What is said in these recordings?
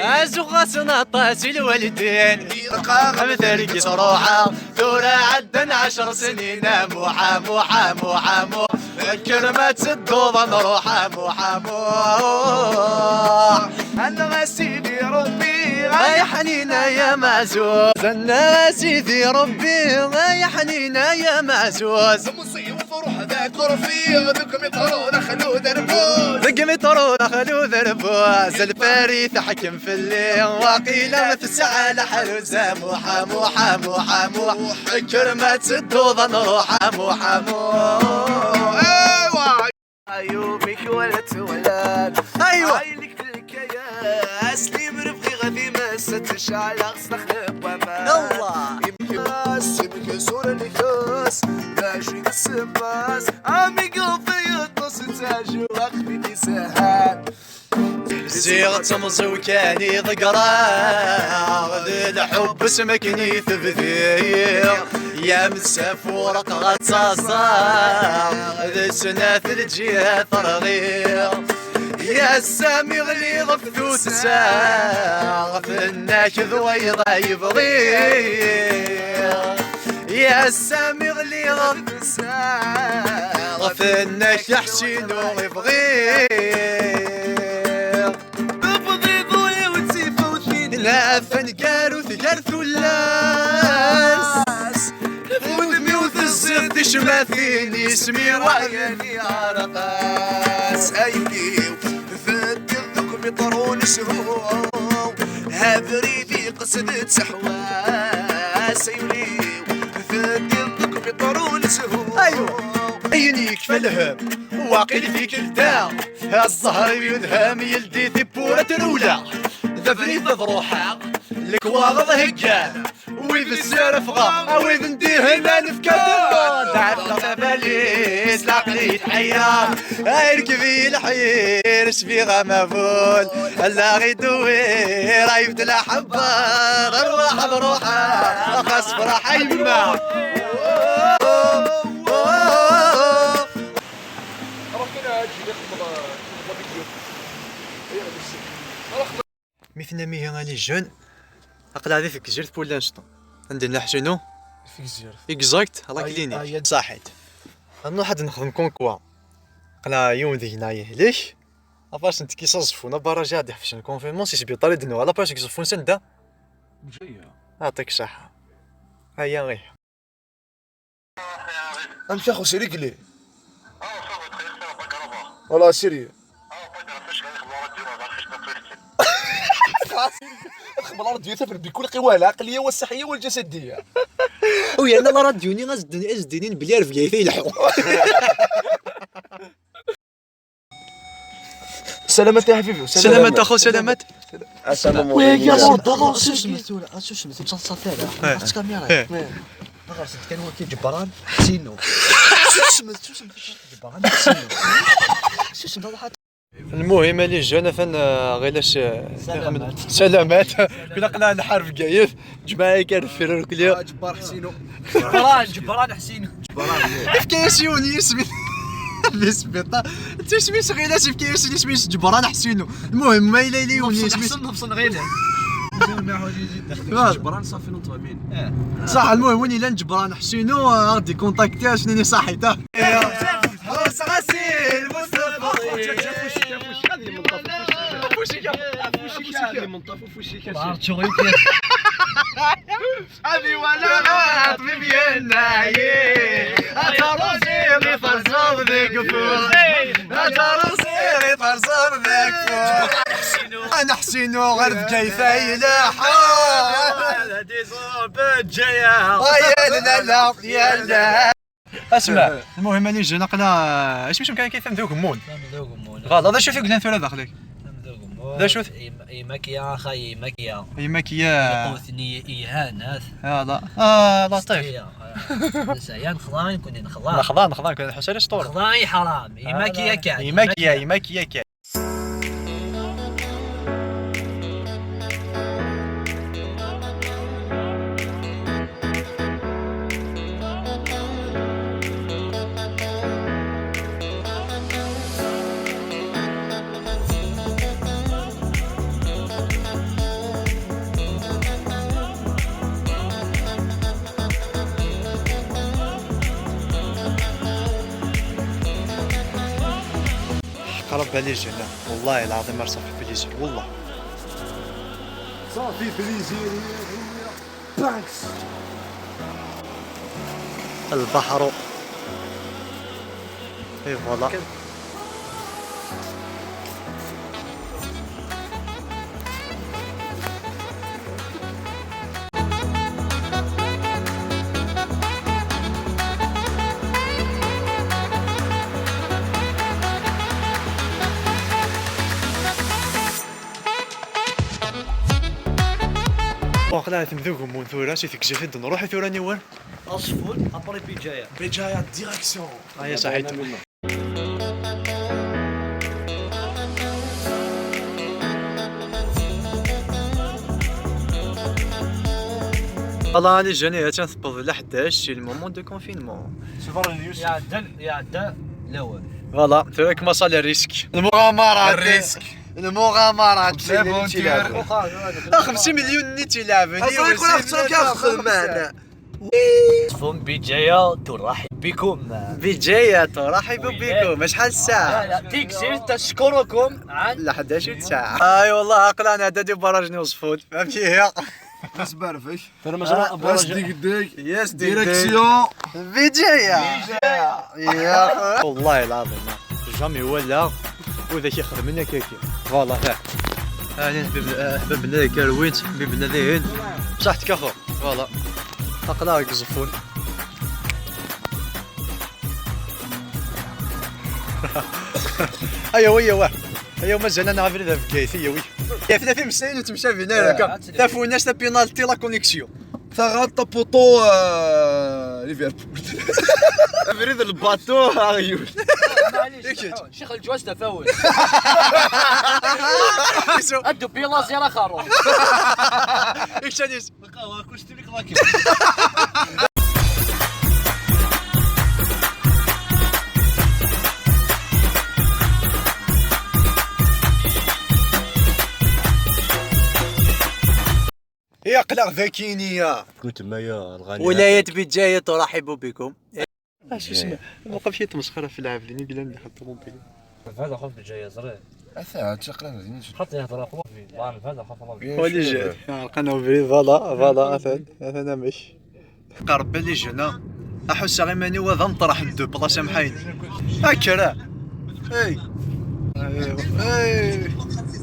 أزغتنا طاس الوالدين مثل روحه ثورة عدن 10 سنين محامو حامو حامو كلمة الدوضة نروح محامو أنا سيدي ربي يا حنينة يا معزوز أنا سيدي ربي يا حنينة يا معزوز مصيب وروح ذاك رفيق ذوك يطرون خلو دربوز ذوك يطرون خلو دربوز الفريث حكم في الليل وقيل مثل الساعة لحلوزة محامو حامو حامو كلمة الدوضة نروح محامو عيوبك ولا تولد ايوه عينك الكياس لي برفقي غادي ما ستشعل اغسل خلب وما الله يمكن ناس يمكن صورة الكاس ماشي السباس عمي قلبي يطس تاج واخدي سهال زيغ تمزو كاني ذقرا ذي الحب اسمكني ثبذير يا مسافور قغت صاصار ذي سنة في الجهة ثرغير يا السامي غليظ في ثوث ساغ في الناكذ ويضا يبغير يا السامي غليظ في ساغ في الناك حسين ويبغير نافن كارو ثقار ثلاس ودمي وثزت شماثيني اسمي وعياني عرقاس ايدي فدذوك بطرون سهو هذري في قصدة سحواس ايولي فدذوك بطرون سهو ايوه عينيك فالهم واقل فيك الداع الزهر يذهم يلدي ثبورة الأولى ذفري ذروحة لك واغض هكان ويذ السرف غا ويذ نديه هنا نفكر تعرف فاليس لعقلي تحيا اركبي الحير شفي غمفول لا غيدوي رايبت الأحبار الروح بروحها خاص فرح يما مثل مية غالي جون أقلع ذي فيك جرت بولا نشطو عندنا حسنو فيك زير إكزاكت الله كليني صاحد أنا حد نخدم كونكوا قلا يوم ذي هنايا ليش أفاش انت كي صفونا برا دي حفشن كونفيرمون سي سبيطاري دنو على باش كيصفون سندا جاية أعطيك صحة هيا غير امشي اخو سيري قلي والله سيري اخبار الراديو تفرق بكل قواه العقليه والصحيه والجسديه ويا انا راديوني غزدني بلي رفقاي فيه الحو سلامات يا حبيبي سلامات اخو سلامات السلام وياك يا عليكم برضه شوش مسؤول شوش مسؤول تصافير خاص كاميرا غرست كان هو كي جبران حسينو شوش جبران حسينو شوش نضحك المهم اللي جانا فن غيلاش سلامات كنا قلنا نحارب كايف جماعه كان في كليا جبار حسينو جبران حسينو في كاس يونيس بالسبيطار انت سميت غيلاش في كاس اللي سميت جبران حسينو المهم ما الى لي يونيس نفصل غير جبران صافي نطوامين صح المهم وين الا جبران حسينو غادي كونتاكتي شنو صحيته غسيل هذه ولا غاط بيناي اترسيلي فرصوب ذيك فوق اترسيلي فرصوب ذيك فوق انا حسينو غير كيف يلاحق هذه صوب جايه يا لا يا لا اسمع المهم اني جا نقلا اش باش كان كيفهم ذوك مون غلط هذا شوف يقول ثلاثه داخلك ذا شوف ماكيا خاي ماكيا ماكيا قوثني ايهانات لا لطيف سايان خضان كوني نخضان نخضان كون حسين اسطوره خضان حرام ماكيا كان ماكيا كان خرب عليه الجنة والله العظيم ما صافي بليزير والله صافي بليزير بانكس البحر اي فوالا وقلا تمذوقهم ونثورا شي ثك جفد نروح ثوراني وين اصفر ابري بيجايا بجاية ديريكسيون هيا صحيت والله راني جاني تنثبط ل 11 سي المومون دو كونفينمون يا دا الاول فوالا تراك ما صار الريسك المغامرات الريسك المغامرات لافونتور 50 مليون ني تيلعبني اصلا يكون اختار كيدخل معنا فون بيجايا ترحب بكم بجاية ترحب بكم شحال الساعة؟ تيكسير تشكركم عن لا 11 ساعة اي والله عقلان هذا دي براجني وصفوت فهمتي هي بس برفش مزرعة بس ديك ديك يس ديريكسيون بجاية يا والله العظيم جامي ولا وذاك يخدم لنا كاكي فوالا فاه انا باب لنا كاروينت باب لنا ذهن بصحتك اخو فوالا عقلها يقزفون ايوا ايوا ايوا مازال انا غير ذا بكايت ايوا يا 30 سنين وتمشى فينا هكا تافوناش تا بينالتي لا كونيكسيون تغطى بوطو ليفربول فريد الباطو هايول معليش شيخ الجواز تفاوت ادو بيلا زيارة خارو ايش هاديس القهوة كلش تبيك راكب يا قلق ذاكينية كنت معايا الغالي ولاية بجاية ترحب بكم اش اسمه وقف شي تمسخرة في العاب اللي قلنا اللي حط موبيل هذا خاف بيجايا زرير اثا تقرا حط يهضر اخوه في هذا خاف الله ولي جاي لقينا بريد فوالا اثنا مش قرب لي جنا احس غيماني وذا نطرح دو بلاصه محايد هكا اي اي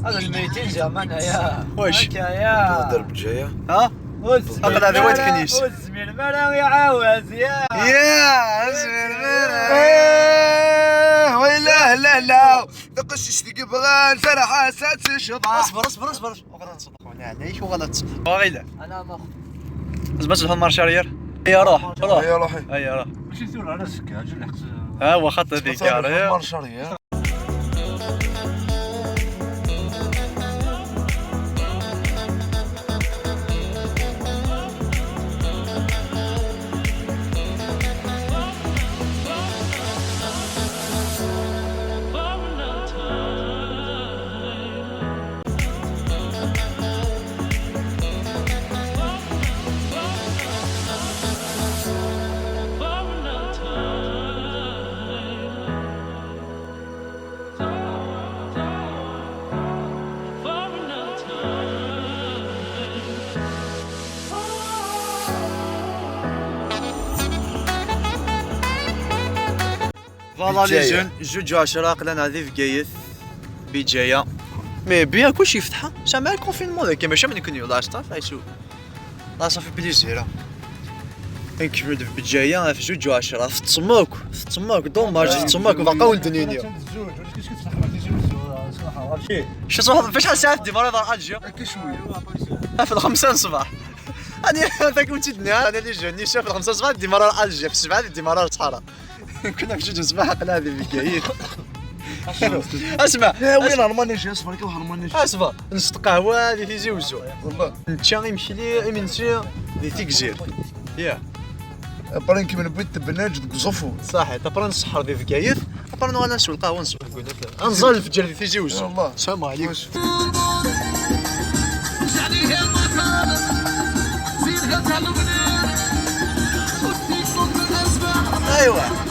هذا الميتين زعما يا واش يا درب جايه ها اقل هذا واد كنيس وزمير مرا يعاوز يا اسمر ويلا لا لا دقش اشتي قبغان فرحة سات الشضاع اصبر وغادي تصدقوني عليك وغادي تصدق وغيلا انا ما زبط الهمار شارير يا روح يا روحي اي روح ماشي ثور على سكه اجل نحس ها هو خط هذيك يا شريه فوالا لي جون جوج عشرة قلنا هذه في قايث بجاية مي بيان كلشي يفتحها سامع الكونفينمون ذاك ماشي من كنيو لا صافي فايسو لا صافي بليزير نكمل في بجاية في جوج عشرة في تسموك دوماج تسموك باقا ولدنينيا شو صباح فاش ساعة دي مرة الجيو هكا شويه في الخمسة الصباح انا ذاك ولتي انا اللي جاني شاف الخمسة الصباح دي مرة الجيو في السبعة دي مرة الصحراء كنا في جوج الصباح قلنا هذه في قايث اسمع وين هرمانيش اصبر كيف هرمانيش اصبر نص قهوه اللي في زوزو والله نتشا يمشي لي يمشي اللي تيكزير يا برينك من بيت بناج قزفو صحيح تبرا نسحر ذي في قايث تبرا نوانا نسوي القهوه نسوي نزل الفجر اللي في زوزو والله السلام عليكم ايوا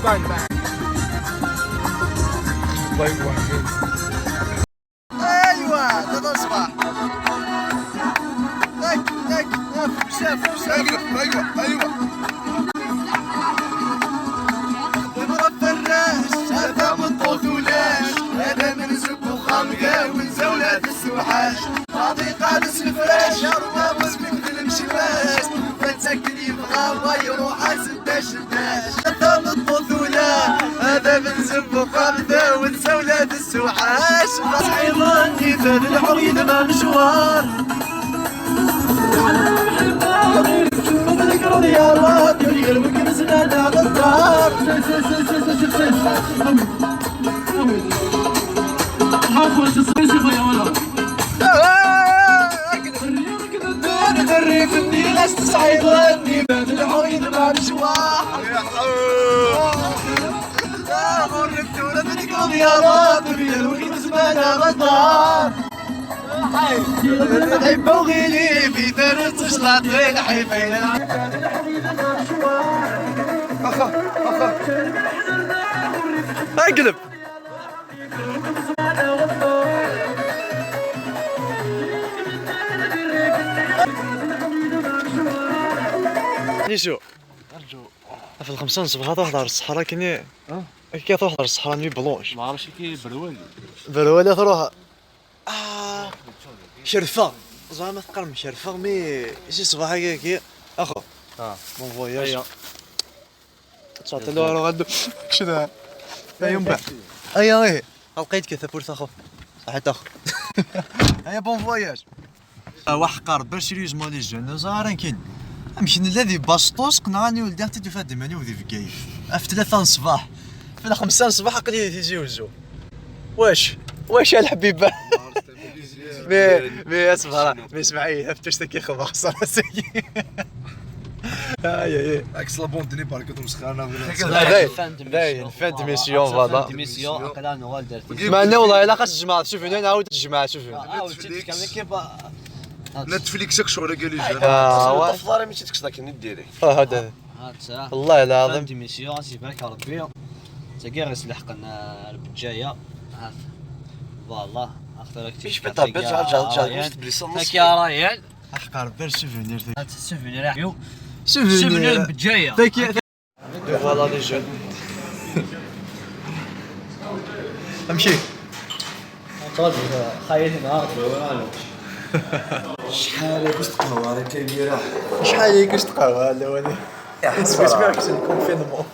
باي باي. ايوا هذا اصبح. لك شاف ايوا مرة فراش هذا من طفولاش، هذا من زب وخامقة ونزولات السوحاش، راضي قالس الفراش يا ربا مسلك في المشماش، فانسكن يبغى الله يروح سداش هذا من طفولة، هذا من زب وخامقة ونزولات السوحاش، صحي ظني فهد الحريد ما مشوار يا راضي قلبك نزلنا على الدار. دري في النيل استصعيد غني بان الحريد مع مشوار يا مرت ولا تذكر يا راضي قلبك نزلنا على الدار. حب وغيلي في درس شلاطين حيفين اقلب شو في الخمسة نصبح تروح على الصحراء كني كي تروح على الصحراء نبي بلونش ما عرفتش كي برولي برولي تروح شرفة زعما ثقل مشرفة مي شي صباح هكاك اخو بون فواياج تعطي له راه غادو شنو يوم بعد ايا لقيت كذا بورت اخو صحيت اخو ايا بون فواياج واحد قارب باش يريز مالي جون زهران كاين مشينا الذي باسطوس قنعاني ولدي حتى تفاد ماني وذي في كيف في 3 الصباح في 5 الصباح قليل تيجي وزو واش الحبيبه مي اسمع مي اسمعي هفتش تكي خبر صراحه سي اي عكس لا بوند دني بارك دوم سخانه باين فانت ميسيون فوالا ميسيون اقلا نوال درتي معنا والله الا خاص الجماعه شوف هنا نعاود الجماعه شوف نتفليكس شغل قال لي اه ماشي تكسدا كي نديري هذا هاد والله العظيم ديميسيون سي بارك ربي تاكي غير لحقنا البجايه فوالا اختارك مش بطبيعة جا تاكي رايان احقر بير سوفينير هاد السوفينير يو سوفينير سوفينير البجايه فوالا لي جون امشي خايل نهار شحال كنت قهوه راه كبيره شحال هيك تقهوى الاولي سمعت بها كنت الكونفينمون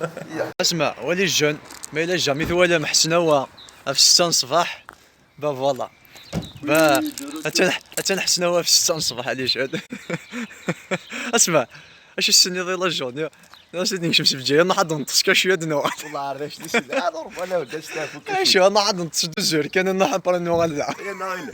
اسمع ولي الجون ما الا جا مثل ولا محسنه هو في 6 الصباح با فوالا با تنحسن هو في 6 الصباح على جون اسمع اش السني ضيلا الجون ناس اللي نمشي بجايه نحض نطش كشويه دنو والله عرفتش ليش لا ضرب انا ولا شتافو شو نحض نطش الزور كان نحضر نوغ يا نايل